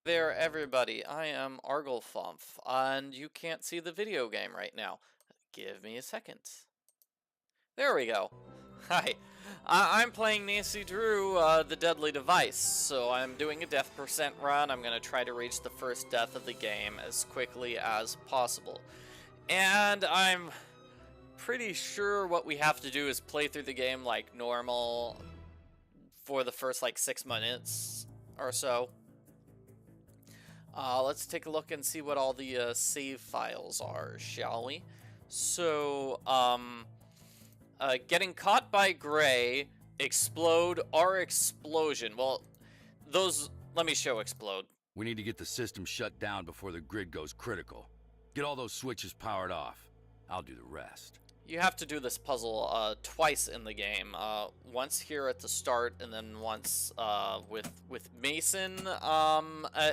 There, everybody. I am Arglefumf, and you can't see the video game right now. Give me a second. There we go. Hi. I'm playing Nancy Drew, the Deadly Device, so I'm doing a death percent run. I'm going to try to reach the first death of the game as quickly as possible. And I'm pretty sure what we have to do is play through the game like normal for the first, 6 minutes or so. Let's take a look and see what all the save files are, shall we? So, getting caught by Gray, explode, or explosion. Well, those, let me show explode. We need to get the system shut down before the grid goes critical. Get all those switches powered off. I'll do the rest. You have to do this puzzle twice in the game. Once here at the start, and then once with Mason.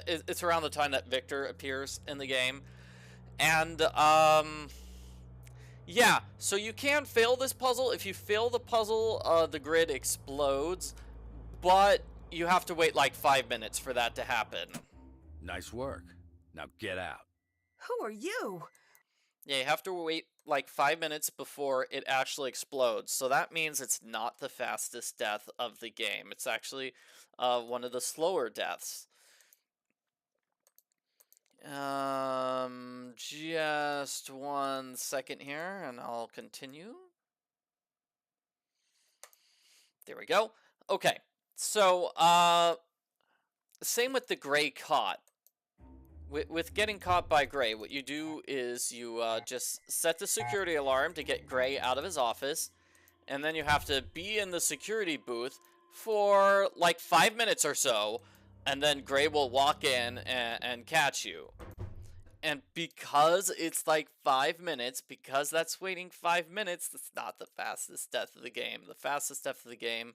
It's around the time that Victor appears in the game, and yeah. So you can fail this puzzle. If you fail the puzzle, the grid explodes, but you have to wait like 5 minutes for that to happen. Nice work. Now get out. Who are you? Yeah, you have to wait like 5 minutes before it actually explodes. So that means it's not the fastest death of the game. It's actually one of the slower deaths. Just 1 second here, and I'll continue. There we go. Okay, so same with the Gray caught. With getting caught by Gray, what you do is you just set the security alarm to get Gray out of his office, and then you have to be in the security booth for like 5 minutes or so, and then Gray will walk in and catch you. And because it's like 5 minutes, because that's waiting 5 minutes, that's not the fastest death of the game. The fastest death of the game,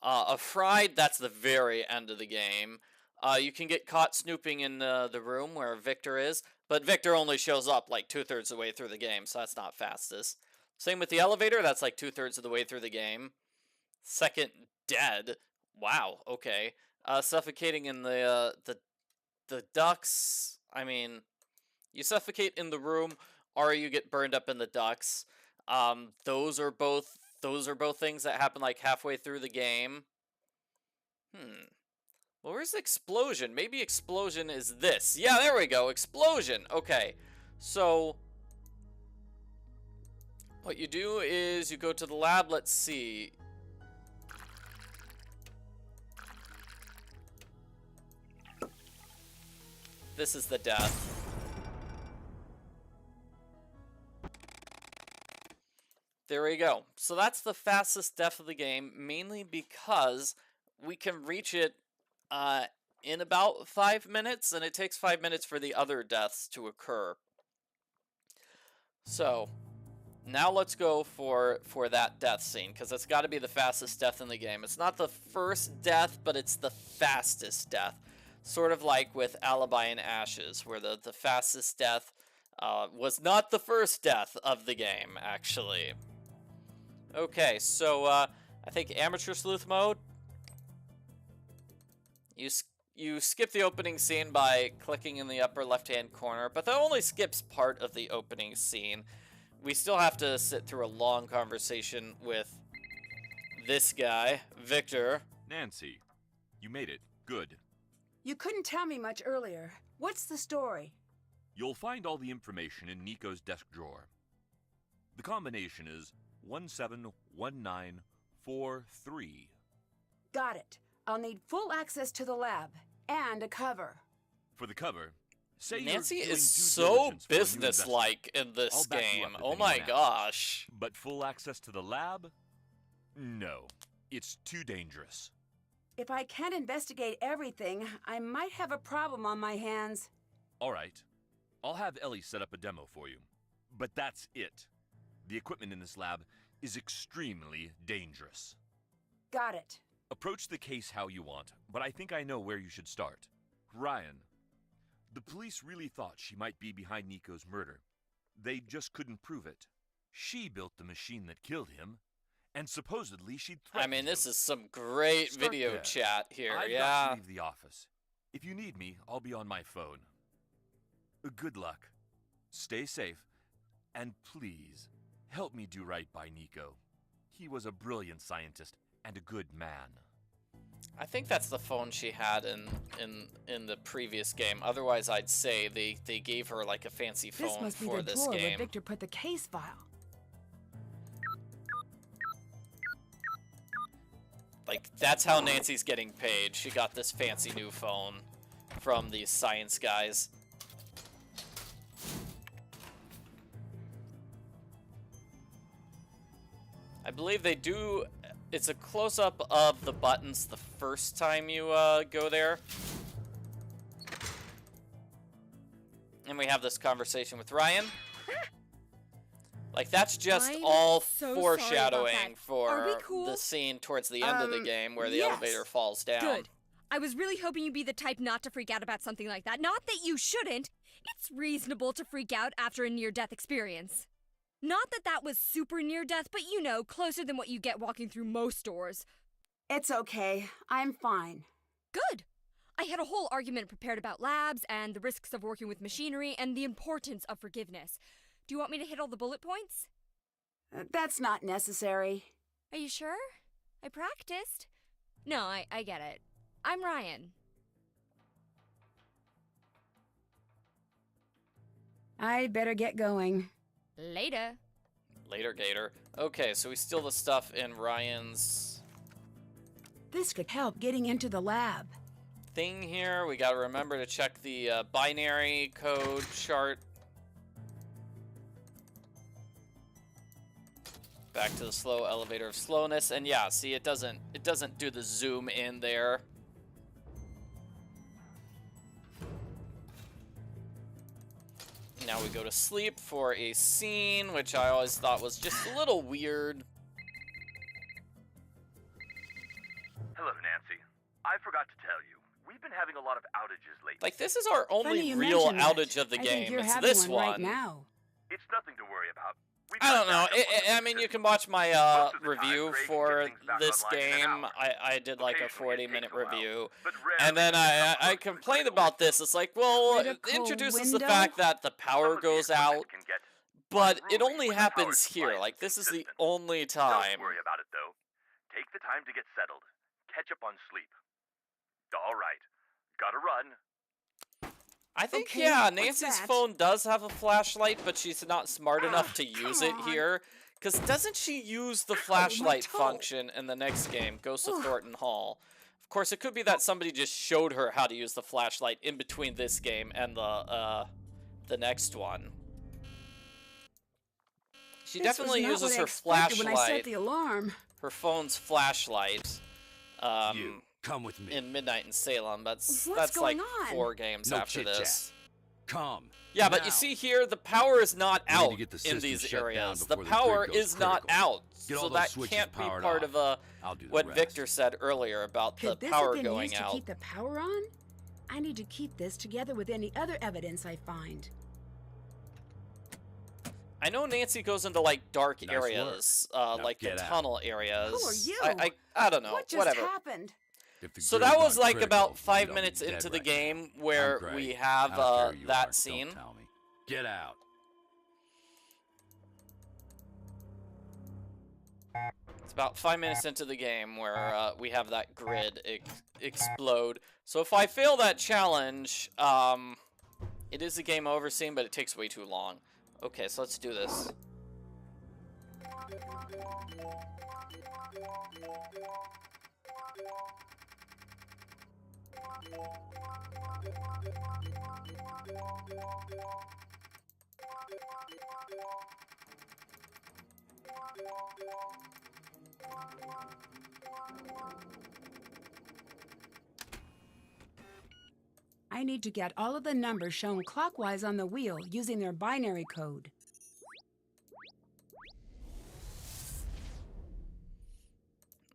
a fried, that's the very end of the game. You can get caught snooping in the room where Victor is, but Victor only shows up like 2/3 of the way through the game, so that's not fastest. Same with the elevator, that's like 2/3 of the way through the game. Second dead. Wow, okay. Suffocating in the ducts. I mean, you suffocate in the room, or you get burned up in the ducts. Those are both things that happen like halfway through the game. Well, where's explosion? Maybe explosion is this. Yeah, there we go. Explosion. Okay. So what you do is you go to the lab. Let's see. This is the death. There we go. So that's the fastest death of the game, mainly because we can reach it in about 5 minutes, and it takes 5 minutes for the other deaths to occur. So now let's go for that death scene, because it's got to be the fastest death in the game. It's not the first death, but it's the fastest death. Sort of like with Alibi and Ashes, where the fastest death was not the first death of the game, actually. Okay, so I think Amateur Sleuth mode. You skip the opening scene by clicking in the upper left-hand corner, but that only skips part of the opening scene. We still have to sit through a long conversation with this guy, Victor. Nancy, you made it. Good. You couldn't tell me much earlier. What's the story? You'll find all the information in Nico's desk drawer. The combination is 171943. Got it. I'll need full access to the lab and a cover. For the cover, say Nancy you're doing is due so diligence for a new businesslike in I'll this back you game. up if Oh anyone my asks. gosh. But full access to the lab? No. It's too dangerous. If I can't investigate everything, I might have a problem on my hands. All right. I'll have Ellie set up a demo for you. But that's it. The equipment in this lab is extremely dangerous. Got it. Approach the case how you want, but I think I know where you should start. Ryan. The police really thought she might be behind Nico's murder. They just couldn't prove it. She built the machine that killed him, and supposedly she'd I threatened mean, this him. is some great Start video there. chat here, I've yeah. got to leave the office. If you need me, I'll be on my phone. Good luck. Stay safe. And please, help me do right by Nico. He was a brilliant scientist and a good man. I think that's the phone she had in the previous game. Otherwise, I'd say they gave her like a fancy This phone must be for the this drawer where game. Victor put the case file. Like, that's how Nancy's getting paid. She got this fancy new phone from these science guys. I believe they do... It's a close-up of the buttons the first time you go there. And we have this conversation with Ryan. Like, that's just I'm all so foreshadowing sorry about that. for Are we cool? the scene towards the end of the game where the yes. elevator falls down. Good. I was really hoping you'd be the type not to freak out about something like that. Not that you shouldn't. It's reasonable to freak out after a near-death experience. Not that that was super near-death, but you know, closer than what you get walking through most doors. It's okay. I'm fine. Good. I had a whole argument prepared about labs and the risks of working with machinery and the importance of forgiveness. Do you want me to hit all the bullet points? That's not necessary. Are you sure? I practiced. No, I get it. I'm Ryan. I better get going. Later. Later, Gator. Okay, so we steal the stuff in Ryan's This could help getting into the lab. thing here. We gotta remember to check the binary code chart. Back to the slow elevator of slowness, and yeah, see, it doesn't do the zoom in there. Now we go to sleep for a scene, which I always thought was just a little weird. Hello, Nancy. I forgot to tell you, we've been having a lot of outages lately. Like, this is our Funny only you real mention that. outage of the I think game. you're It's having this one one. right now. It's nothing to worry about. We've I got don't know. backup on the I mean, you system. can watch my Most of the time, review Gray can for get things back this online in an game. hour. I did like a Occasionally, it 40-minute takes a while, review. but And then rarely does it I come close to complained critical. about this. It's like, well, it Critical introduces the window? fact that the Some power of the goes equipment out, can get but it unruly only when the power happens supply here. is Like, this is the inconsistent. only time. Don't worry about it, though. Take the time to get settled. Catch up on sleep. All right. Gotta run. I think, Okay, yeah, what's Nancy's that? phone does have a flashlight, but she's not smart enough to use it come on. here. Because doesn't she use the my flashlight toe. function in the next game, Ghost of Ugh. Thornton Hall? Of course, it could be that somebody just showed her how to use the flashlight in between this game and the next one. She This was definitely not uses what I her expected when I set flashlight, the alarm. her phone's flashlight, You, come with me. in Midnight in Salem. That's What's like going on? 4 games No after chit-chat. this. Come. Yeah, but now. you see here, the power is not We need to out get the in system these shut down areas. The before the power grid goes is not critical. out, Get so all those that switches can't be powered part off. of I'll do the what rest. Victor said earlier about the Could this power have been going used to out. keep the power on? I need to keep this together with any other evidence I find. I know Nancy goes into like dark Nice work. areas, Now like the get out. tunnel areas. Who are you? I don't know. What just Whatever. happened? If the So grid's that was gone like critical, about we 5 don't minutes be dead into the right game now. where I'm Gray. we have I don't care who you are, that don't scene. tell me. Get out. It's about 5 minutes into the game where we have that grid explode. So if I fail that challenge, it is a game over scene, but it takes way too long. Okay, so let's do this. I need to get all of the numbers shown clockwise on the wheel using their binary code.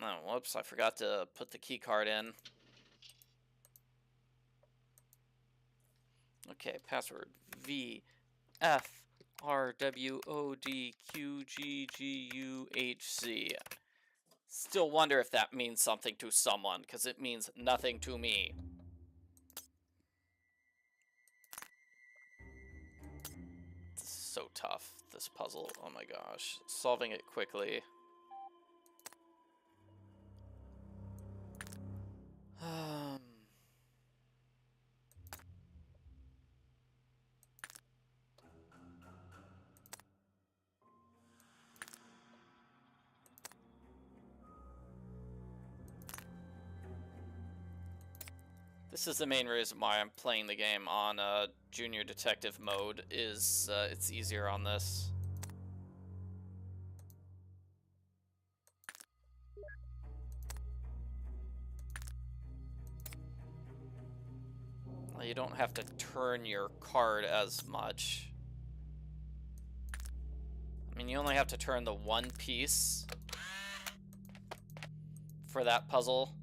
Oh, whoops, I forgot to put the key card in. Okay, password V F R W O D Q G G U H C. Still wonder if that means something to someone, because it means nothing to me. so tough, this puzzle. Oh my gosh. Solving it quickly. This is the main reason why I'm playing the game on Junior Detective mode, is it's easier on this. You don't have to turn your card as much. I mean, you only have to turn the one piece for that puzzle.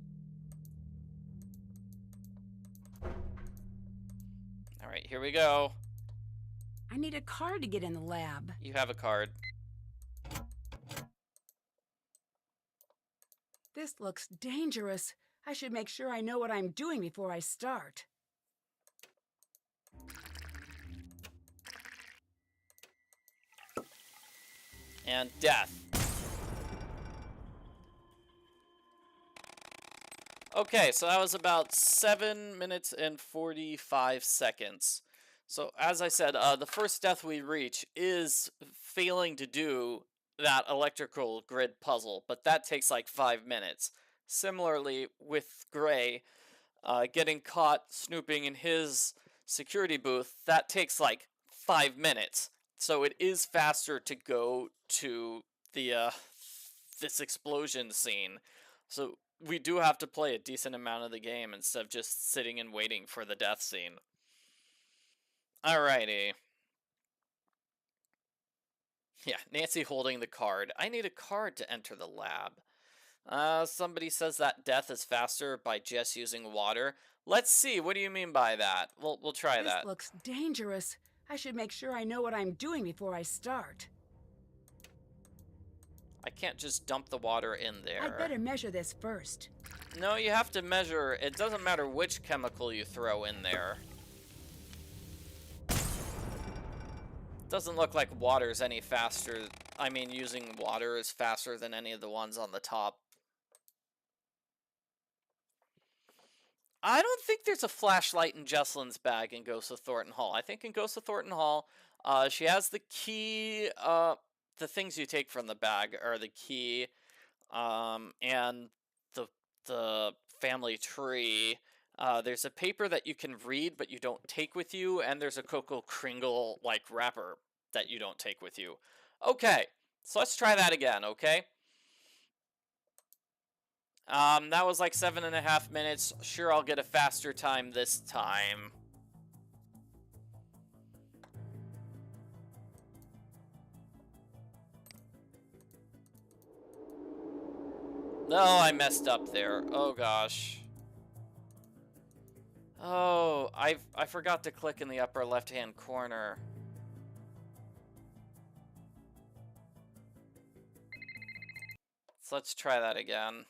Alright, here we go. I need a card to get in the lab. You have a card. This looks dangerous. I should make sure I know what I'm doing before I start. And death. Okay, so that was about 7 minutes and 45 seconds. So as I said, the first death we reach is failing to do that electrical grid puzzle, but that takes like 5 minutes. Similarly with Gray, getting caught snooping in his security booth, that takes like 5 minutes. So it is faster to go to the this explosion scene. So we do have to play a decent amount of the game instead of just sitting and waiting for the death scene. Alrighty. Yeah, Nancy holding the card. I need a card to enter the lab. Somebody says that death is faster by just using water. Let's see, what do you mean by that? We'll try that. This looks dangerous. I should make sure I know what I'm doing before I start. I can't just dump the water in there. I'd better measure this first. No, you have to measure. It doesn't matter which chemical you throw in there. Doesn't look like water's any faster. I mean, using water is faster than any of the ones on the top. I don't think there's a flashlight in Jesselyn's bag in Ghost of Thornton Hall. I think in Ghost of Thornton Hall, she has the key. The things you take from the bag are the key, and the family tree. There's a paper that you can read but you don't take with you, and there's a Cocoa Kringle like wrapper that you don't take with you. Okay, so let's try that again, okay? That was like 7.5 minutes. Sure, I'll get a faster time this time. No, I messed up there. Oh gosh. Oh, I forgot to click in the upper left-hand corner. So let's try that again.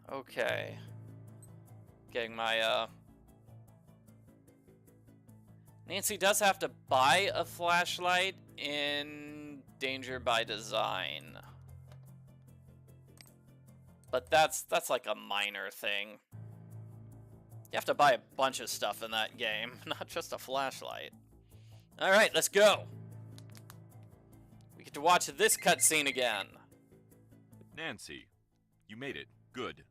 Okay. Getting my, Nancy does have to buy a flashlight in Danger by Design. But that's like a minor thing. You have to buy a bunch of stuff in that game, not just a flashlight. Alright, let's go! We get to watch this cutscene again. Nancy, you made it. Good.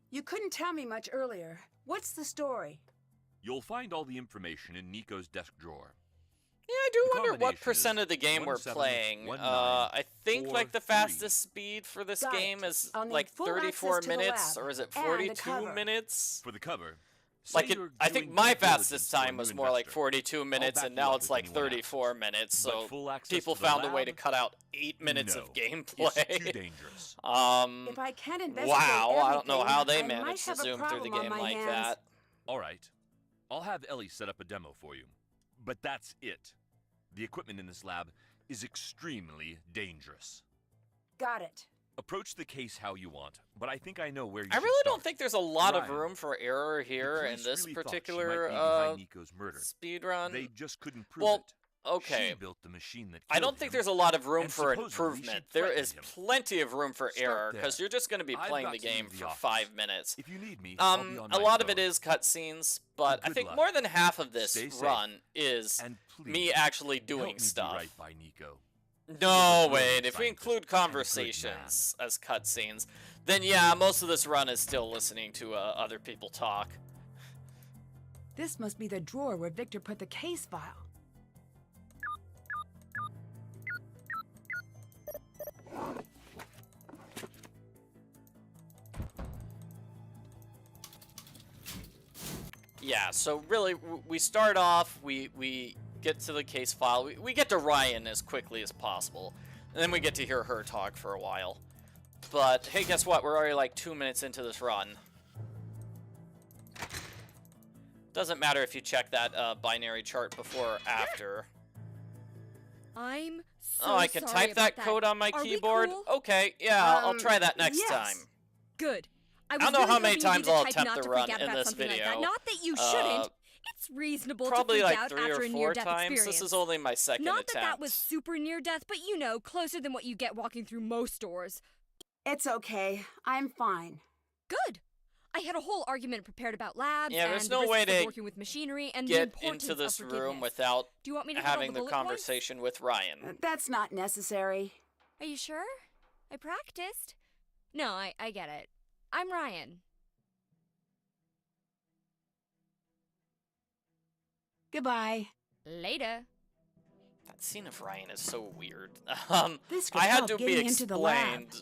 You couldn't tell me much earlier. What's the story? You'll find all the information in Nico's desk drawer. Yeah, I do The wonder what combination percent is of the game we're 17, playing. 19, I think like the 4, 3. fastest speed for this Got it. game is I'll need like full 34 access to the minutes, lab or is it and a 42 cover. minutes? For the cover, Like say you're I think doing my due diligence fastest for a time new was more like investor. 42 minutes, back and you now up it's if like anyone 34 asks. minutes. But So full access people to the found a way to lab? cut out 8 minutes No, of gameplay. It's too dangerous. If I can't investigate Wow, I don't know how they everything, I might managed to have a zoom through the problem on game my like hands. that. All right. I'll have Ellie set up a demo for you. But that's it. The equipment in this lab is extremely dangerous. Got it. Approach the case how you want, but I think I know where you I should really start. don't think there's a lot of Ryan, room for error The here in police this really thought she particular might be behind Nico's murder. speed run. They just couldn't prove Well, it. okay. She built the machine that I killed don't think him, there's a lot of room and for supposedly improvement. she There threatened is him. plenty of room for Start error because there. you're just going to be I've playing got the to game leave the for office. 5 minutes. If you need me, I'll be on A my lot of phone. it is cutscenes, but I Good think luck. more than half of this Stay safe. run is And please, me actually help doing me do stuff. right by Nico. No, brilliant wait, if we scientist include and a good man. conversations as cutscenes, then yeah, most of this run is still listening to other people talk. This must be the drawer where Victor put the case file. Yeah, so really, we start off, we get to the case file, we get to Ryan as quickly as possible, and then we get to hear her talk for a while. But, hey, guess what? We're already like 2 minutes into this run. Doesn't matter if you check that binary chart before or after. I'm so Oh, I can sorry type that about code on my Are we keyboard? cool? Okay, yeah, I'll try that next yes. time. Good. I don't was know really how many hoping you'd be times the I'll type attempt not to to run freak out in about this something like video. that. Not that you Uh, shouldn't. It's reasonable Probably to freak like out 3 after or a 4 near-death times. experience. This is only my second Not attempt. that was super near-death, but you know, closer than what you get walking through most doors. It's okay. I'm fine. Good. I had a whole argument prepared about labs Yeah, and there's the no risks way of to working with machinery and the Get importance into this of room forgiveness. without Do you want me to hit all having the bullet points? conversation with Ryan. That's not necessary. Are you sure? I practiced. No, I get it. I'm Ryan. Goodbye. Later. That scene of Ryan is so weird. This could I had help to be getting into the lab. explained.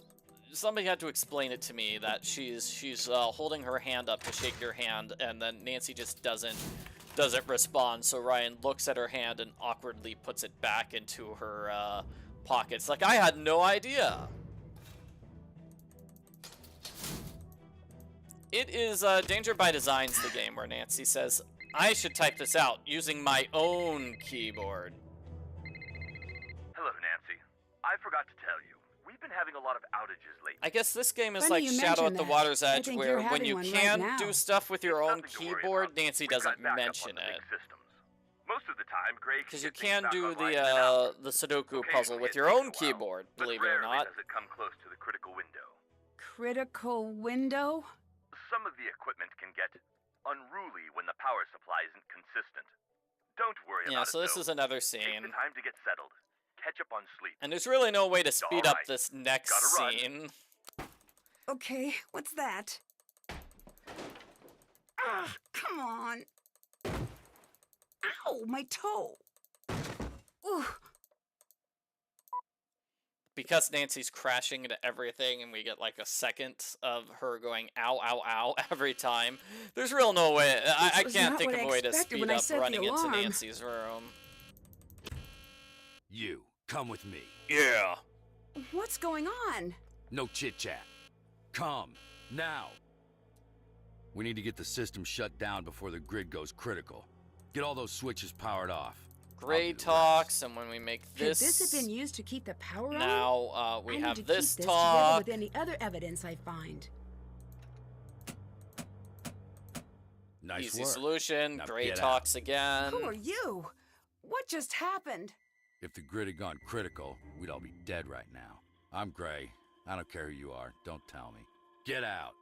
Somebody had to explain it to me that she's holding her hand up to shake your hand, and then Nancy just doesn't respond. So Ryan looks at her hand and awkwardly puts it back into her pockets. Like, I had no idea. It is Danger by Design's the game where Nancy says, I should type this out using my own keyboard. Hello, Nancy. I forgot to tell you. We've been having a lot of outages lately. I guess this game is Funny like you Shadow at mention the that. Water's I Edge, think where you're when having you one right can now. do stuff with your own Nothing to worry keyboard, about. Nancy We've got doesn't backup mention on the it. big systems. Most of the time, Gray Because can you get things can back do online in an hour. the Sudoku Occasionally puzzle with it your takes own a while, keyboard, but believe it or rarely not. does it come close to the critical window. Critical window? Some of the equipment can get unruly when the power supply isn't consistent. Don't worry Yeah, about so it, this though. is another Take scene. the time to get settled. Catch up on sleep. And there's really no way to speed up alright. this next Gotta run. scene. Okay, what's that? Ah, come on. Ow, my toe. Ooh. Because Nancy's crashing into everything and we get like a second of her going ow, ow, ow every time. There's real no way. I was can't not think what of I a way to expected speed when I up set the running into alarm. Nancy's room. You, come with me. Yeah. What's going on? No chit-chat. Come, now. We need to get the system shut down before the grid goes critical. Get all those switches powered off. Gray do the rest. talks, and when we make Could this, this have been used to keep the power on? now we I need have to this keep this talk. together with any other evidence I find. Nice Easy work. solution. Now Gray get out. talks again. Who are you? What just happened? If the grid had gone critical, we'd all be dead right now. I'm Gray. I don't care who you are. Don't tell me. Get out.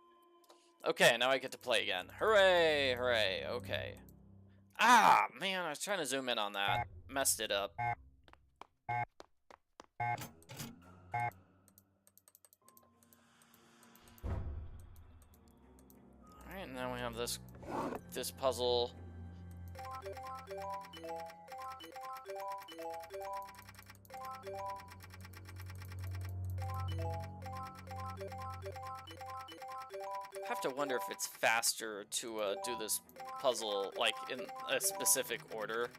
Okay, now I get to play again. Hooray! Hooray! Okay. Ah, man, I was trying to zoom in on that. Messed it up. Alright, now we have this puzzle. I have to wonder if it's faster to do this puzzle like in a specific order.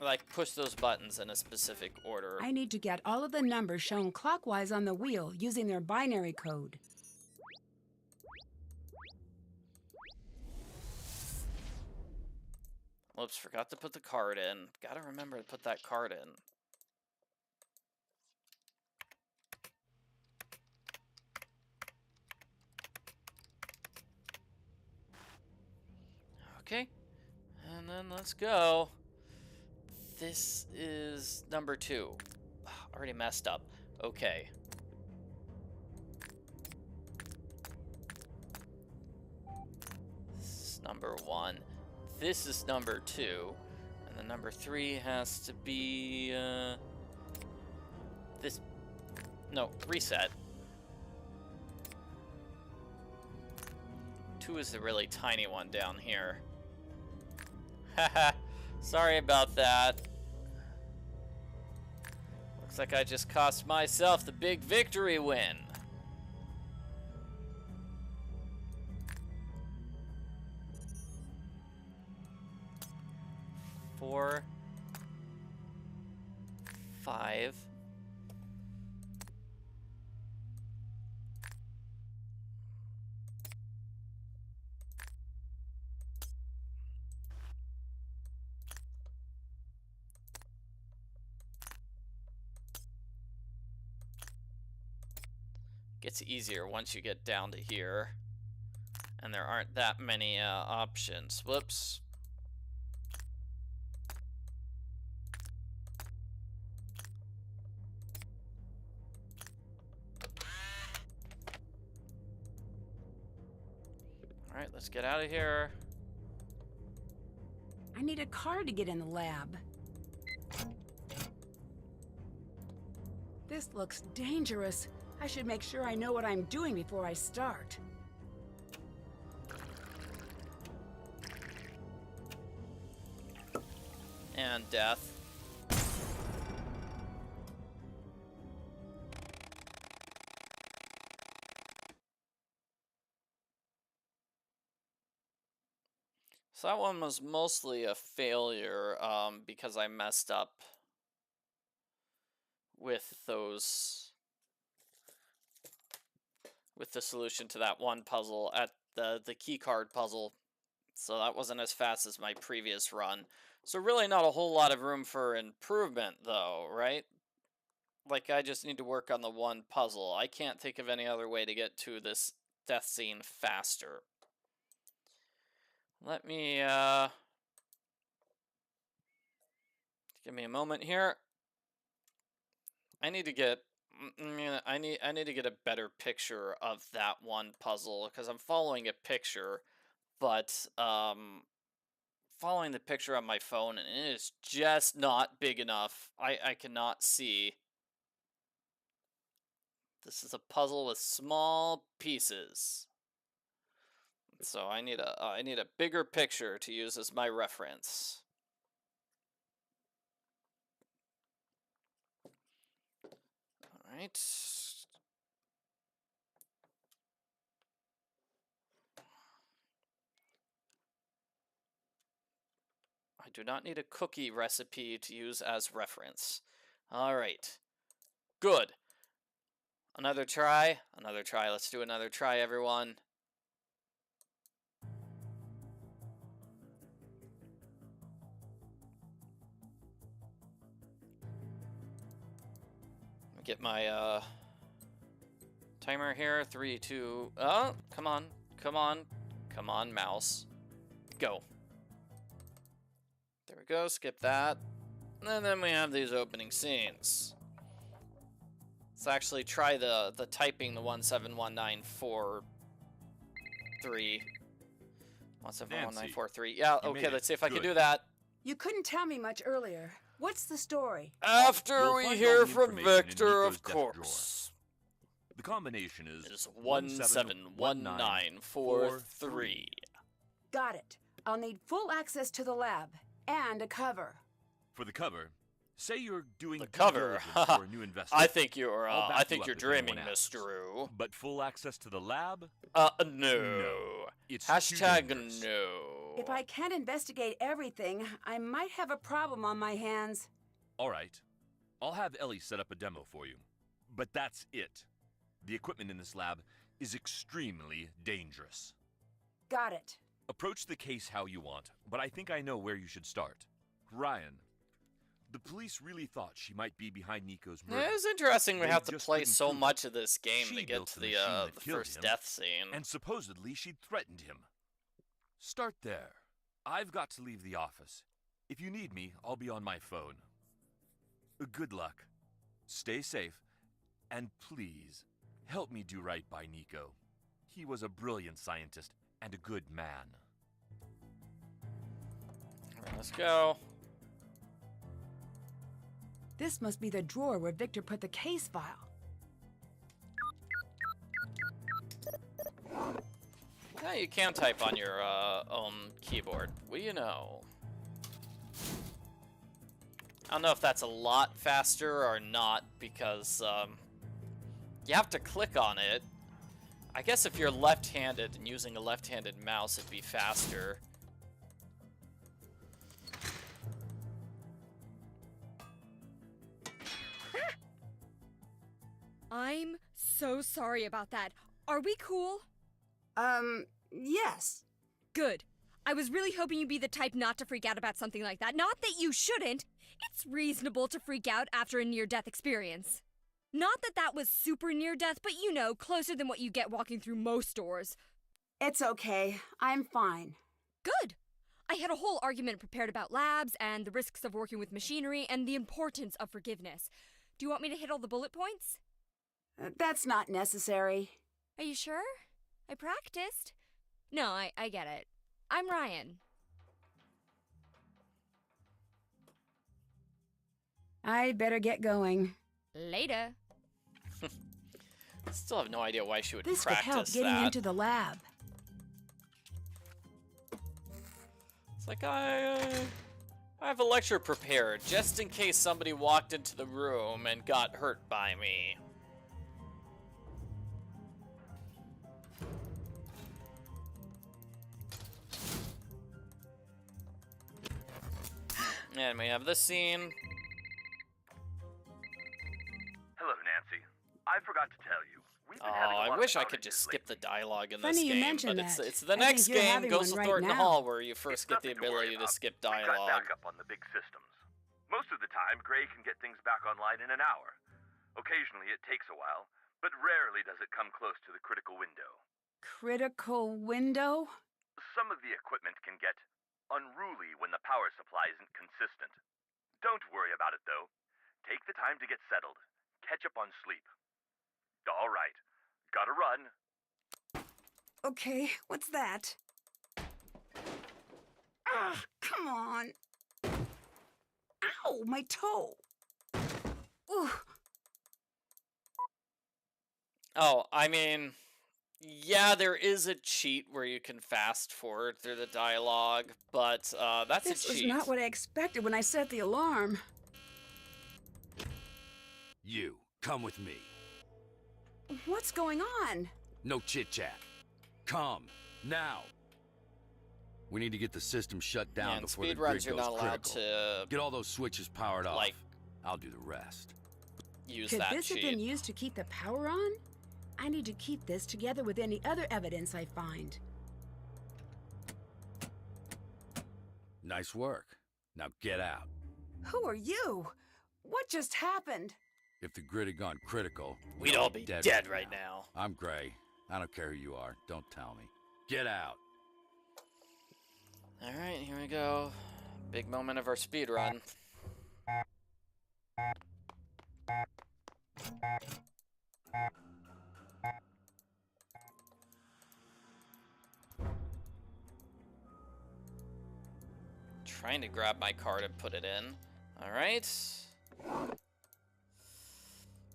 Like push those buttons in a specific order. I need to get all of the numbers shown clockwise on the wheel using their binary code. Whoops, forgot to put the card in. Gotta remember to put that card in. Okay. And then let's go. This is number 2. Already messed up. Okay. This is number 1. This is number 2. And the number 3 has to be, this... No, reset. 2 is the really tiny one down here. Haha, sorry about that. Looks like I just cost myself the big victory win. Four, 5. Gets easier once you get down to here. And there aren't that many options. Whoops. Alright, let's get out of here. I need a car to get in the lab. This looks dangerous. I should make sure I know what I'm doing before I start. And death. So that one was mostly a failure because I messed up with those, with the solution to that one puzzle at the key card puzzle. So that wasn't as fast as my previous run. So really not a whole lot of room for improvement though, right? Like I just need to work on the one puzzle. I can't think of any other way to get to this death scene faster. Let me, give me a moment here. I need to get, I need to get a better picture of that one puzzle, because I'm following a picture, but, following the picture on my phone, and it is just not big enough. I cannot see. This is a puzzle with small pieces. So I need a bigger picture to use as my reference. All right. I do not need a cookie recipe to use as reference. All right. Good. Another try. Another try. Let's do another try, everyone. Get my timer here. 3, 2. Oh, come on, come on, come on, mouse. Go. There we go. Skip that. And then we have these opening scenes. Let's actually try the typing the 171943. 171943. Yeah. Okay. Let's see if I can do that. You couldn't tell me much earlier. What's the story? After You'll we find hear all the from information in Victor, Nico's of desk drawer. course. The combination It is is 171943. Got it. I'll need full access to the lab and a cover. For the cover, say you're doing The due cover. diligence for a new investment. I think you're I'll back I you think up you're if anyone dreaming, asks. Mr. Roo. But full access to the lab? No. It's too Hashtag dangerous. no. If I can't investigate everything, I might have a problem on my hands. All right. I'll have Ellie set up a demo for you. But that's it. The equipment in this lab is extremely dangerous. Got it. Approach the case how you want, but I think I know where you should start. Ryan, the police really thought she might be behind Nico's murder. It was interesting we They have to just play couldn't so prove it. much of this game She to get built to the the, machine that the killed first him, death scene. And supposedly she'd threatened him. Start there. I've got to leave the office. If you need me, I'll be on my phone. Good luck. Stay safe. And please, help me do right by Nico. He was a brilliant scientist and a good man. Alright, let's go. This must be the drawer where Victor put the case file. Yeah, you can type on your own keyboard. What do you know? I don't know if that's a lot faster or not, because you have to click on it. I guess if you're left-handed and using a left-handed mouse, it'd be faster. I'm so sorry about that. Are we cool? Yes. Good. I was really hoping you'd be the type not to freak out about something like that. Not that you shouldn't. It's reasonable to freak out after a near-death experience. Not that that was super near-death, but you know, closer than what you get walking through most doors. It's okay. I'm fine. Good. I had a whole argument prepared about labs and the risks of working with machinery and the importance of forgiveness. Do you want me to hit all the bullet points? That's not necessary. Are you sure? I practiced. No, I get it. I'm Ryan. I'd better get going. Later. Still have no idea why she would This could practice help getting that. into the lab. It's like I have a lecture prepared just in case somebody walked into the room and got hurt by me. And we have this scene. Hello, Nancy. I forgot to tell you. We've been having a Oh, I lot wish of I could just outages skip the lately. dialogue in Funny this you game, mention but it's that. the I think next you're game, having Ghost one of right Thornton now. Hall, where you It's first get the nothing to worry ability to about. skip We've got dialogue. backup on the big systems. Most of the time, Gray can get things back online in an hour. Occasionally, it takes a while, but rarely does it come close to the critical window. Critical window? Some of the equipment can get unruly when the power supply isn't consistent. Don't worry about it, though. Take the time to get settled. Catch up on sleep. All right. Gotta run. Okay, what's that? Ah, come on. Ow, my toe. Ooh. Oh, I mean, yeah, there is a cheat where you can fast forward through the dialogue, but that's This a was cheat. not what I expected when I set the alarm. You, come with me. What's going on? No chit-chat. Come, now. We need to get the system shut down And before the speed grid runs, you're goes not allowed critical. to Get all those switches powered off. like, I'll do the rest. use Could that this have cheat. been used to keep the power on? I need to keep this together with any other evidence I find. Nice work. Now get out. Who are you? What just happened? If the grid had gone critical, We'd all be dead right now. I'm Gray. I don't care who you are. Don't tell me. Get out. Alright, here we go. Big moment of our speed run. Trying to grab my card and put it in. Alright.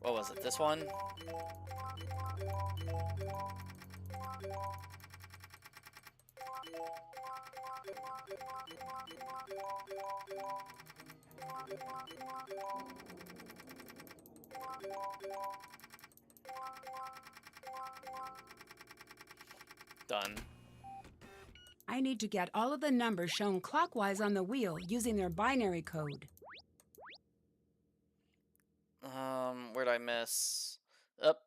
What was it? This one? Done. I need to get all of the numbers shown clockwise on the wheel using their binary code. Where'd I miss? Up.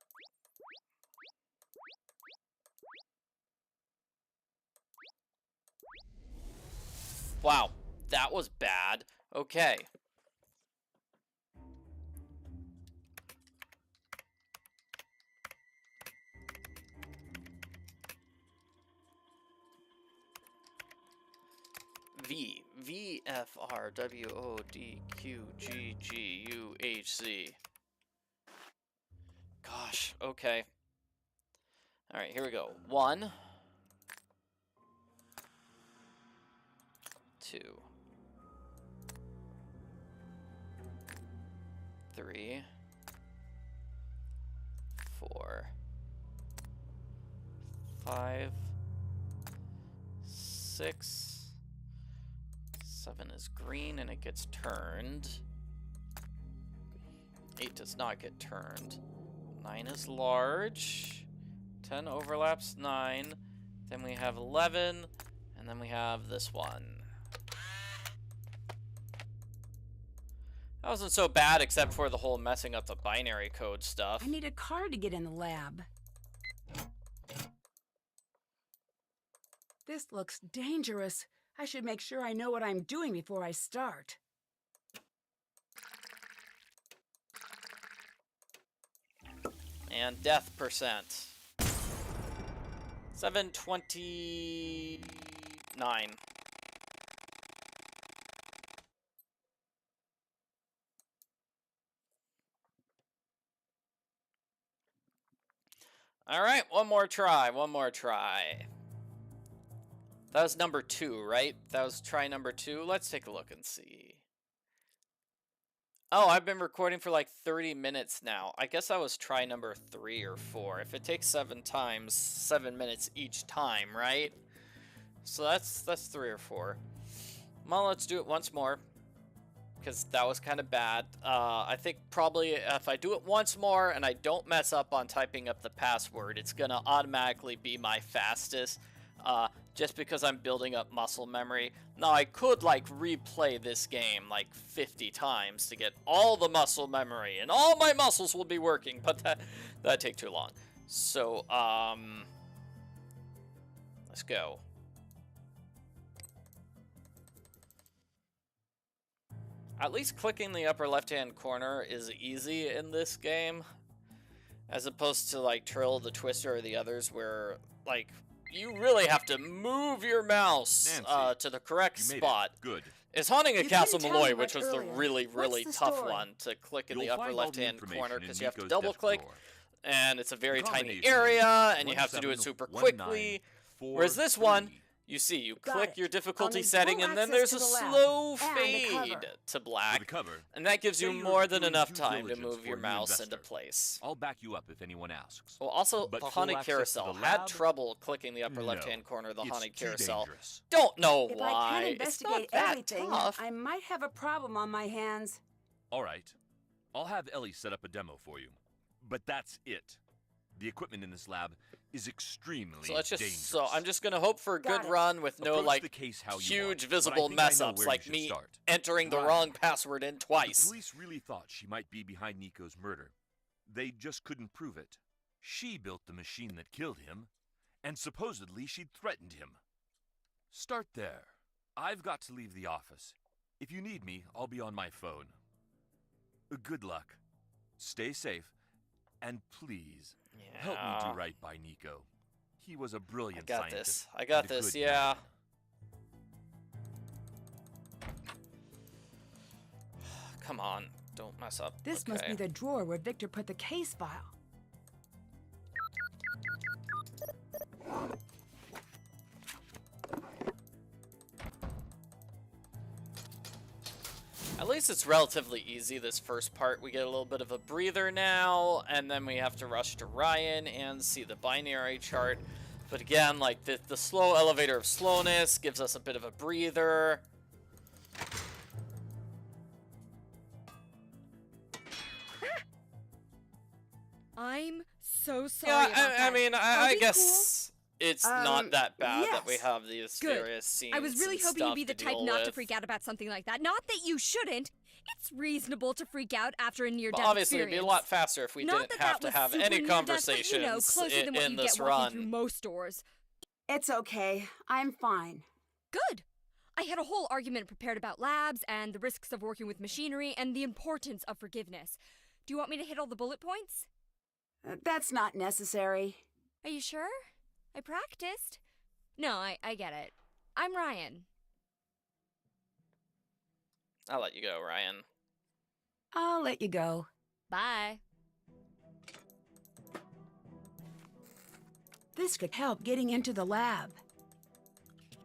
Wow, that was bad. Okay. FRWODQGGUHZ. Gosh, okay. Alright, here we go. 1, 2, 3, 4, 5, 6, 7 is green and it gets turned. 8 does not get turned. 9 is large. 10 overlaps 9. Then we have 11. And then we have this one. That wasn't so bad except for the whole messing up the binary code stuff. I need a card to get in the lab. This looks dangerous. I should make sure I know what I'm doing before I start. And death percent. 729. All right, one more try, one more try. That was number 2, right? That was try number 2. Let's take a look and see. Oh, I've been recording for like 30 minutes now. I guess that was try number 3 or 4. If it takes 7 times, 7 minutes each time, right? So that's 3 or 4. Well, let's do it once more, because that was kind of bad. I think probably if I do it once more and I don't mess up on typing up the password, it's gonna automatically be my fastest. Just because I'm building up muscle memory. Now, I could, like, replay this game, like, 50 times to get all the muscle memory, and all my muscles will be working, but that'd take too long. So, let's go. At least clicking the upper left-hand corner is easy in this game, as opposed to, like, Trill, the Twister, or the others, where, like, you really have to move your mouse to the correct spot. Good. It's Haunting a You Castle didn't tell me Malloy, which much was the earlier. really, really What's the tough story? one to click in the You'll upper find all the left-hand information corner in because you have to Nico's double desk click, drawer. and it's a very tiny Combination area, and you have to do it super 1719 quickly. Whereas this one, you see, you Got click it. your I'll difficulty need setting, full and then access there's a to the lab slow and a fade cover. to For the black, cover, and that gives you say you're more than doing enough due time to diligence move your for a new mouse into investor. place. I'll back you up if anyone asks. Well, also, But the full Haunted access to Carousel the had lab? trouble clicking the upper No, left-hand corner of the it's Haunted too Carousel. dangerous. Don't know If why. I can't It's not investigate that everything, tough. I might have a problem on my hands. All right. I'll have Ellie set up a demo for you. But that's it. The equipment in this lab is extremely So let's just dangerous. I'm just gonna hope for a Got good it. run with no Approach like the case how you huge want, but I visible think I know mess ups where you like should me start. entering the Right. wrong password in The twice. police really thought she might be behind Nico's murder. They just couldn't prove it. She built the machine that killed him, and supposedly she'd threatened him. Start there. I've got to leave the office. If you need me, I'll be on my phone. Good luck. Stay safe, and please, help me Yeah. do right by Nico. He was a I brilliant got scientist. this. I got and a this. good Yeah. man. Come on. Don't mess up. This must be the drawer where Victor put the case file. At least it's relatively easy, this first part. We get a little bit of a breather now, and then we have to rush to Ryan and see the binary chart. But again, like, the slow elevator of slowness gives us a bit of a breather. I'm so sorry Yeah, about that. I mean, Are I we guess it's not that bad that we yes. have these Good. various scenes I was really and hoping you'd stuff be the to type deal not to with. freak out about something like that. Not that you shouldn't. It's reasonable to freak out after a near-death Well, obviously, experience. it'd be a lot faster if we Not didn't that have that to was have super any near-death, but, conversations you know, closer than what in you this get walking through run. most doors. It's okay. I'm fine. Good. I had a whole argument prepared about labs and the risks of working with machinery and the importance of forgiveness. Do you want me to hit all the bullet points? That's not necessary. Are you sure? I practiced. No, I get it. I'm Ryan. I'll let you go, Ryan. I'll let you go. Bye. This could help getting into the lab.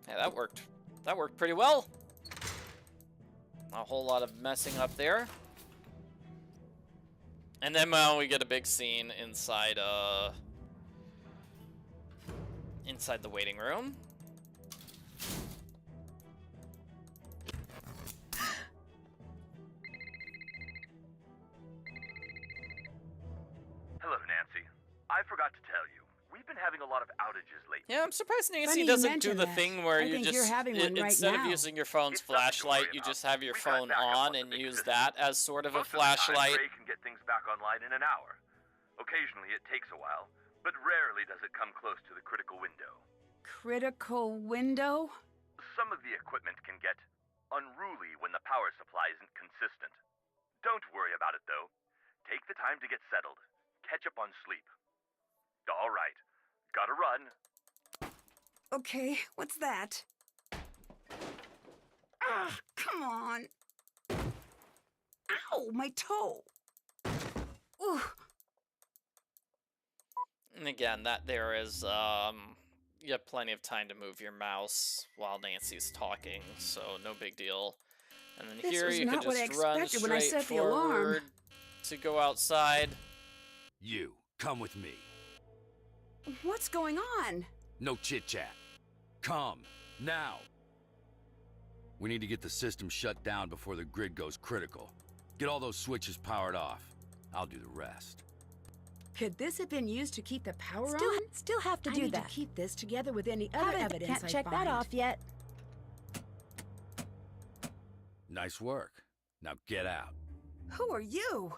Yeah, that worked. That worked pretty well. A whole lot of messing up there. And then we get a big scene inside inside the waiting room. Hello, Nancy. I forgot to tell you. We've been having a lot of outages lately. Yeah, I'm surprised Funny Nancy you doesn't do mention the that. thing where I you think just you're having one right instead of now. using your phone's It's nothing to flashlight, worry you about. just have your We've got phone backup on on the and big use system. that as sort of a Most of the time, flashlight. Gray can get things back online in an hour. Occasionally, it takes a while, but rarely does it come close to the critical window. Critical window? Some of the equipment can get unruly when the power supply isn't consistent. Don't worry about it, though. Take the time to get settled. Catch up on sleep. All right. Gotta run. Okay, what's that? Ah, come on. Ow, my toe. Ooh. And again, that there is you have plenty of time to move your mouse while Nancy's talking, so no big deal. And then This here was you can not what I just run expected when I straight set the alarm. forward to go outside. You, come with me. What's going on? No chit-chat. Come, now. We need to get the system shut down before the grid goes critical. Get all those switches powered off. I'll do the rest. Could this have been used to keep the power Still, on? still have to I do need that. to keep this together with any other evidence Can't I check find. that off yet. Nice work. Now get out. Who are you?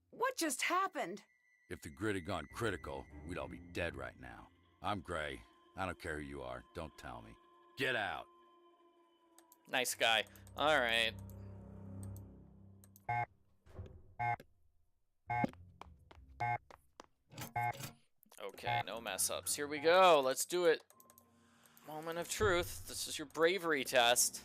What just happened? If the grid had gone critical, we'd all be dead right now. I'm Gray. I don't care who you are. Don't tell me. Get out. Nice guy. All right. Okay, no mess ups. Here we go. Let's do it. Moment of truth. This is your bravery test.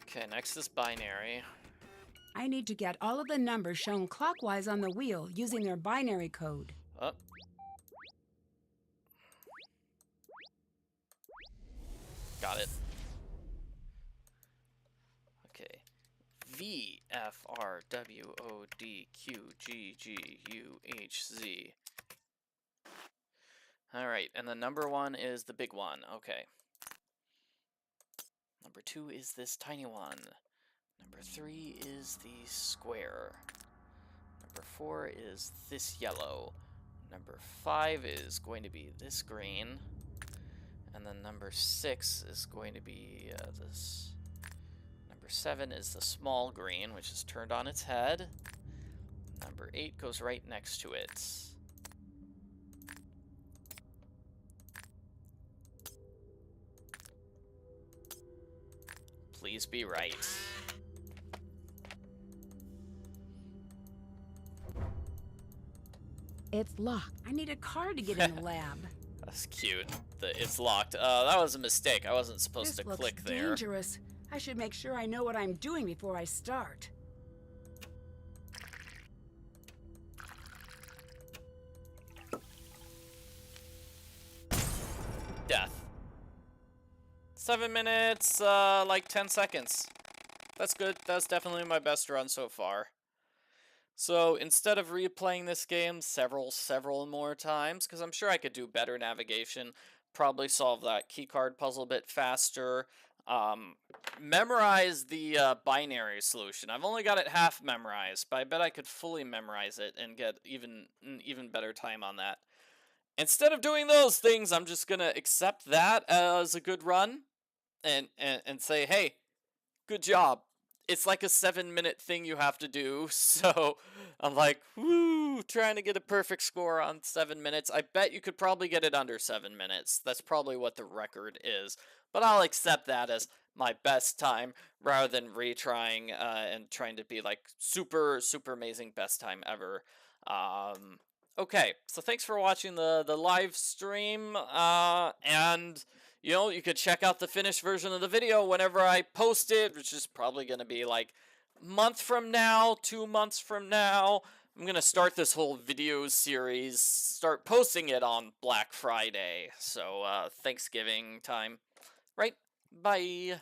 Okay, next is binary. I need to get all of the numbers shown clockwise on the wheel using their binary code. Oh. Got it. Okay. V, F, R, W, O, D, Q, G, G, U, H, Z. Alright, and the number 1 is the big one. Okay. Number 2 is this tiny one. Number 3 is the square. Number 4 is this yellow. Number 5 is going to be this green. And then number 6 is going to be this. Number 7 is the small green, which is turned on its head. Number 8 goes right next to it. Please be right. It's locked. I need a card to get in the lab. That's cute. It's locked. That was a mistake. I wasn't supposed This to looks click there. dangerous. I should make sure I know what I'm doing before I start. Death. 7 minutes, like 10 seconds. That's good. That's definitely my best run so far. So instead of replaying this game several more times, because I'm sure I could do better navigation, probably solve that keycard puzzle a bit faster, memorize the binary solution. I've only got it half memorized, but I bet I could fully memorize it and get even better time on that. Instead of doing those things, I'm just gonna accept that as a good run and say, hey, good job. it's like a 7-minute thing you have to do. So I'm like, woo, trying to get a perfect score on 7 minutes. I bet you could probably get it under 7 minutes. That's probably what the record is. But I'll accept that as my best time rather than retrying and trying to be like super, super amazing best time ever. Okay, so thanks for watching the live stream, and you know, you could check out the finished version of the video whenever I post it, which is probably going to be like a month from now, 2 months from now. I'm going to start this whole video series, start posting it on Black Friday, so Thanksgiving time, right? Bye.